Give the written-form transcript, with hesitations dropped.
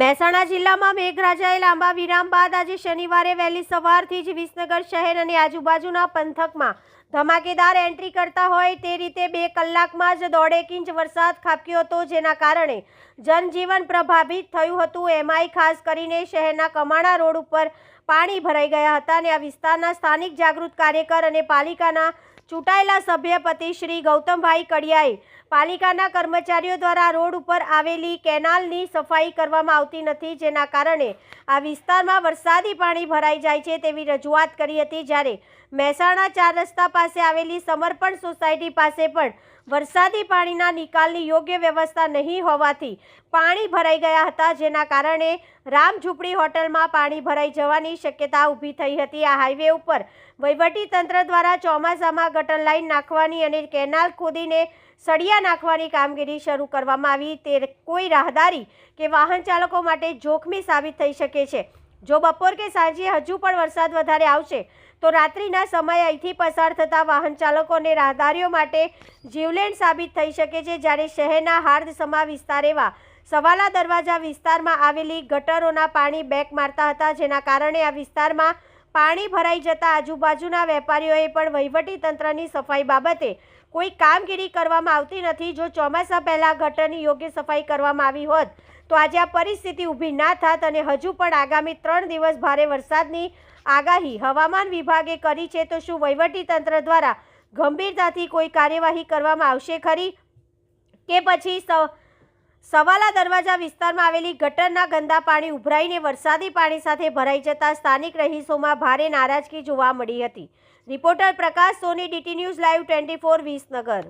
મહેસાણા જિલ્લામાં મેઘરાજાએ લાંબા વિરામ બાદ આજે શનિવારે વહેલી સવારથી જ વિસનગર શહેર અને આજુબાજુના પંથકમાં ધમાકેદાર એન્ટ્રી કરતા હોય તે રીતે 2 કલાકમાં જ 1.5 ઇંચ વરસાદ ખાબક્યો હતો, જેના કારણે જનજીવન પ્રભાવિત થયું હતું। એમાંય ખાસ કરીને શહેરના કમાણા રોડ ઉપર પાણી ભરાઈ ગયા હતા અને આ વિસ્તારના સ્થાનિક જાગૃત કાર્યકર અને પાલિકાના ચૂંટાયેલા સભ્ય પતિ શ્રી ગૌતમભાઈ કડિયાએ પાલિકાના કર્મચારીઓ દ્વારા રોડ ઉપર આવેલી કેનાલની સફાઈ કરવામાં આવતી નથી, જેના કારણે આ વિસ્તારમાં વરસાદી પાણી ભરાઈ જાય છે તેવી રજૂઆત કરી હતી। જ્યારે મહેસાણા 4 રસ્તા પાસે આવેલી સમર્પણ સોસાયટી પાસે પણ વરસાદી પાણીના નિકાલની યોગ્ય વ્યવસ્થા નહીં હોવાથી પાણી ભરાઈ ગયા હતા, જેના કારણે રામઝૂંપડી હોટલમાં પાણી ભરાઈ જવાની શક્યતા ઊભી થઈ હતી। આ હાઈવે ઉપર વહીવટીતંત્ર દ્વારા ચોમાસામાં ગટર લાઈન નાખવાની અને કેનાલ ખોદીને સળિયા નાખવાની કામગીરી શરૂ કરવામાં આવી, તે કોઈ રાહદારી કે વાહન ચાલકો માટે જોખમી સાબિત થઈ શકે છે। જો બપોર કે સાંજે હજુ પણ વરસાદ વધારે આવશે તો રાત્રિના સમયે અહીંથી પસાર થતા વાહન ચાલકો અને રાહદારીઓ માટે જીવલેણ સાબિત થઈ શકે છે। જ્યારે શહેરના હાર્દસમા વિસ્તાર એવા સવાલા દરવાજા વિસ્તારમાં આવેલી ગટરોના પાણી બેક મારતા હતા, જેના કારણે આ વિસ્તારમાં પાણી ભરાઈ જતા આજુબાજુના વેપારીઓએ પણ વહીવટીતંત્રની સફાઈ બાબતે કોઈ કામગીરી કરવામાં આવતી નથી। જો ચોમાસા પહેલાં ગટરની યોગ્ય સફાઈ કરવામાં આવી હોત તો આજે આ પરિસ્થિતિ ઊભી ના થાત અને હજુ પણ આગામી 3 દિવસ ભારે વરસાદની આગાહી હવામાન વિભાગે કરી છે, તો શું વહીવટીતંત્ર દ્વારા ગંભીરતાથી કોઈ કાર્યવાહી કરવામાં આવશે ખરી કે પછી સવાલા દરવાજા વિસ્તારમાં આવેલી ગટરના ગંદા પાણી ઉભરાઈને વરસાદી પાણી સાથે ભરાઈ જતા સ્થાનિક રહીશોમાં ભારે નારાજગી જોવા મળી હતી। રિપોર્ટર પ્રકાશ સોની, DT ન્યૂઝ લાઈવ 24 વિસનગર।